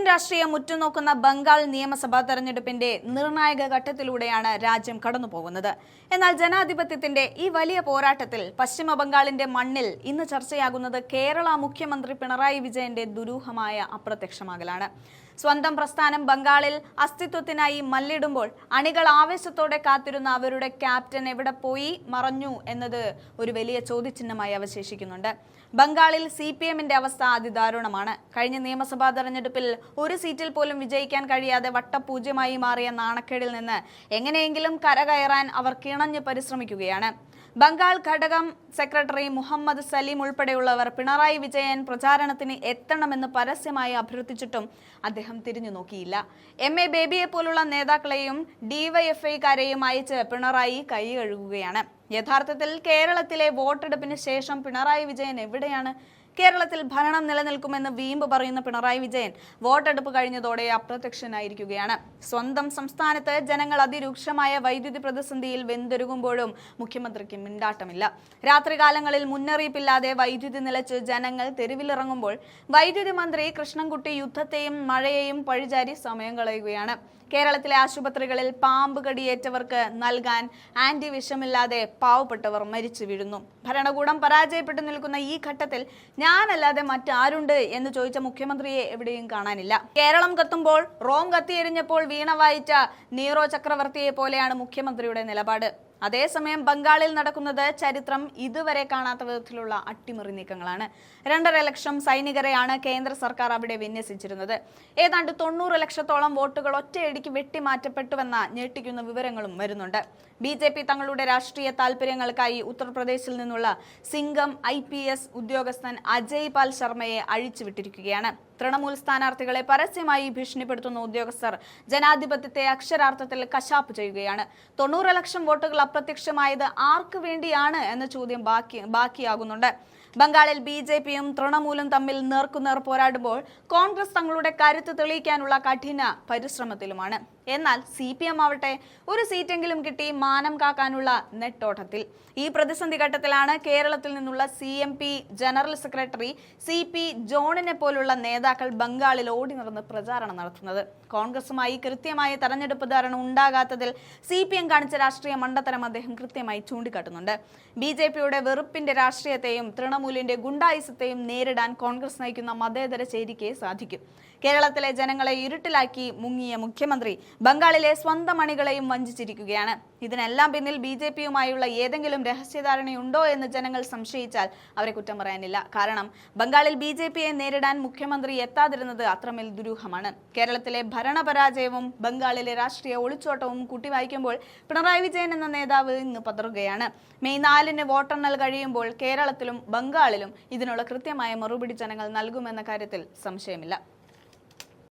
Indian രാഷ്ട്രീയം ഉറ്റുനോക്കുന്ന ബംഗാൾ നിയമസഭാ തെരഞ്ഞെടുപ്പിന്റെ നിർണായക ഘട്ടത്തിലൂടെയാണ് രാജ്യം കടന്നുപോകുന്നത്. എന്നാൽ ജനാധിപത്യത്തിന്റെ ഈ വലിയ പോരാട്ടത്തിൽ പശ്ചിമ ബംഗാളിന്റെ മണ്ണിൽ ഇന്ന് ചർച്ചയാകുന്നത് കേരള മുഖ്യമന്ത്രി പിണറായി വിജയന്റെ ദുരൂഹമായ അപ്രത്യക്ഷമാകലാണ്. സ്വന്തം പ്രസ്ഥാനം ബംഗാളിൽ അസ്തിത്വത്തിനായി മല്ലിടുമ്പോൾ അണികൾ ആവേശത്തോടെ കാത്തിരുന്ന അവരുടെ ക്യാപ്റ്റൻ എവിടെ പോയി മറഞ്ഞു എന്നത് ഒരു വലിയ ചോദ്യചിഹ്നമായി അവശേഷിക്കുന്നുണ്ട്. ബംഗാളിൽ CPMന്റെ അവസ്ഥ അതിദാരുണമാണ്. കഴിഞ്ഞ നിയമസഭാ തെരഞ്ഞെടുപ്പിൽ ഒരു സീറ്റിൽ പോലും വിജയിക്കാൻ കഴിയാതെ വട്ടപൂജ്യമായി മാറിയ നാണക്കേടിൽ നിന്ന് എങ്ങനെയെങ്കിലും കരകയറാൻ അവർ കിണഞ്ഞ് പരിശ്രമിക്കുകയാണ്. ബംഗാൾ ഘടകം സെക്രട്ടറി മുഹമ്മദ് സലീം ഉൾപ്പെടെയുള്ളവർ പിണറായി വിജയൻ പ്രചാരണത്തിന് എത്തണമെന്ന് പരസ്യമായി അഭ്യർത്ഥിച്ചിട്ടും അദ്ദേഹം തിരിഞ്ഞു നോക്കിയില്ല. MA ബേബിയെ പോലുള്ള നേതാക്കളെയും DYFIക്കാരെയും അയച്ച് പിണറായി കൈ കഴുകുകയാണ്. യഥാർത്ഥത്തിൽ കേരളത്തിലെ വോട്ടെടുപ്പിന് ശേഷം പിണറായി വിജയൻ എവിടെയാണ്? കേരളത്തിൽ ഭരണം നിലനിൽക്കുമെന്ന് വീമ്പ് പറയുന്ന പിണറായി വിജയൻ വോട്ടെടുപ്പ് കഴിഞ്ഞതോടെ അപ്രത്യക്ഷനായിരിക്കുകയാണ്. സ്വന്തം സംസ്ഥാനത്ത് ജനങ്ങൾ അതിരൂക്ഷമായ വൈദ്യുതി പ്രതിസന്ധിയിൽ വെന്തുരുകുമ്പോഴും മുഖ്യമന്ത്രിക്ക് മിണ്ടാട്ടമില്ല. രാത്രികാലങ്ങളിൽ മുന്നറിയിപ്പില്ലാതെ വൈദ്യുതി നിലച്ച് ജനങ്ങൾ തെരുവിലിറങ്ങുമ്പോൾ വൈദ്യുതി മന്ത്രി കൃഷ്ണൻകുട്ടി യുദ്ധത്തെയും മഴയെയും പഴിചാരി സമയം കളയുകയാണ്. കേരളത്തിലെ ആശുപത്രികളിൽ പാമ്പ് കടിയേറ്റവർക്ക് നൽകാൻ ആന്റി വിഷമില്ലാതെ പാവപ്പെട്ടവർ മരിച്ചു വീഴുന്നു. ഭരണകൂടം പരാജയപ്പെട്ടു നിൽക്കുന്ന ഈ ഘട്ടത്തിൽ ഞാനല്ലാതെ മറ്റാരുണ്ട് എന്ന് ചോദിച്ച മുഖ്യമന്ത്രിയെ എവിടെയും കാണാനില്ല. കേരളം കത്തുമ്പോൾ റോം കത്തിയെരിഞ്ഞപ്പോൾ വീണ വായിച്ച നീറോ ചക്രവർത്തിയെ പോലെയാണ് മുഖ്യമന്ത്രിയുടെ നിലപാട്. അതേസമയം ബംഗാളിൽ നടക്കുന്നത് ചരിത്രം ഇതുവരെ കാണാത്ത വിധത്തിലുള്ള അട്ടിമറി നീക്കങ്ങളാണ്. 2.5 ലക്ഷം സൈനികരെയാണ് കേന്ദ്ര സർക്കാർ അവിടെ വിന്യസിച്ചിരുന്നത്. ഏതാണ്ട് 90 ലക്ഷത്തോളം വോട്ടുകൾ ഒറ്റയടിക്ക് വെട്ടിമാറ്റപ്പെട്ടുവെന്ന ഞെട്ടിക്കുന്ന വിവരങ്ങളും വരുന്നുണ്ട്. BJP തങ്ങളുടെ രാഷ്ട്രീയ താൽപര്യങ്ങൾക്കായി ഉത്തർപ്രദേശിൽ നിന്നുള്ള സിംഗം IPS ഉദ്യോഗസ്ഥൻ അജയ് പാൽ ശർമ്മയെ അഴിച്ചുവിട്ടിരിക്കുകയാണ്. തൃണമൂൽ സ്ഥാനാർത്ഥികളെ പരസ്യമായി ഭീഷണിപ്പെടുത്തുന്ന ഉദ്യോഗസ്ഥർ ജനാധിപത്യത്തെ അക്ഷരാർത്ഥത്തിൽ കശാപ്പ് ചെയ്യുകയാണ്. 90 ലക്ഷം വോട്ടുകൾ അപ്രത്യക്ഷമായത് ആർക്കു വേണ്ടിയാണ് എന്ന ചോദ്യം ബാക്കിയാകുന്നുണ്ട്. ബംഗാളിൽ BJPയും തൃണമൂലും തമ്മിൽ നേർക്കുനേർ പോരാടുമ്പോൾ കോൺഗ്രസ് തങ്ങളുടെ കരുത്ത് തെളിയിക്കാനുള്ള കഠിന പരിശ്രമത്തിലുമാണ്. എന്നാൽ CPM ആവട്ടെ ഒരു സീറ്റെങ്കിലും കിട്ടി മാനം കാക്കാനുള്ള നെട്ടോട്ടത്തിൽ. ഈ പ്രതിസന്ധി ഘട്ടത്തിലാണ് കേരളത്തിൽ നിന്നുള്ള CMP ജനറൽ സെക്രട്ടറി CP ജോണിനെ പോലുള്ള നേതാക്കൾ ബംഗാളിൽ ഓടി നടന്ന് പ്രചാരണം നടത്തുന്നത്. കോൺഗ്രസുമായി കൃത്യമായ തെരഞ്ഞെടുപ്പ് ധാരണ ഉണ്ടാകാത്തതിൽ CPM കാണിച്ച രാഷ്ട്രീയ മണ്ടത്തരം അദ്ദേഹം കൃത്യമായി ചൂണ്ടിക്കാട്ടുന്നുണ്ട്. BJPയുടെ വെറുപ്പിന്റെ രാഷ്ട്രീയത്തെയും തൃണമൂലിന്റെ ഗുണ്ടായിസത്തെയും നേരിടാൻ കോൺഗ്രസ് നയിക്കുന്ന മതേതര ചേരിക്ക് സാധിക്കും. കേരളത്തിലെ ജനങ്ങളെ ഇരുട്ടിലാക്കി മുങ്ങിയ മുഖ്യമന്ത്രി ബംഗാളിലെ സ്വന്തം അണികളെയും വഞ്ചിച്ചിരിക്കുകയാണ്. ഇതിനെല്ലാം പിന്നിൽ BJPയുമായുള്ള ഏതെങ്കിലും രഹസ്യധാരണയുണ്ടോ എന്ന് ജനങ്ങൾ സംശയിച്ചാൽ അവരെ കുറ്റം പറയാനില്ല. കാരണം ബംഗാളിൽ BJPയെ നേരിടാൻ മുഖ്യമന്ത്രി എത്താതിരുന്നത് അത്രമേൽ ദുരൂഹമാണ്. കേരളത്തിലെ ഭരണപരാജയവും ബംഗാളിലെ രാഷ്ട്രീയ ഒളിച്ചോട്ടവും കൂട്ടിവായിക്കുമ്പോൾ പിണറായി വിജയൻ എന്ന നേതാവ് ഇന്ന് പതറുകയാണ്. മെയ് 4-ന് വോട്ടെണ്ണൽ കഴിയുമ്പോൾ കേരളത്തിലും ബംഗാളിലും ഇതിനുള്ള കൃത്യമായ മറുപടി ജനങ്ങൾ നൽകുമെന്ന കാര്യത്തിൽ സംശയമില്ല.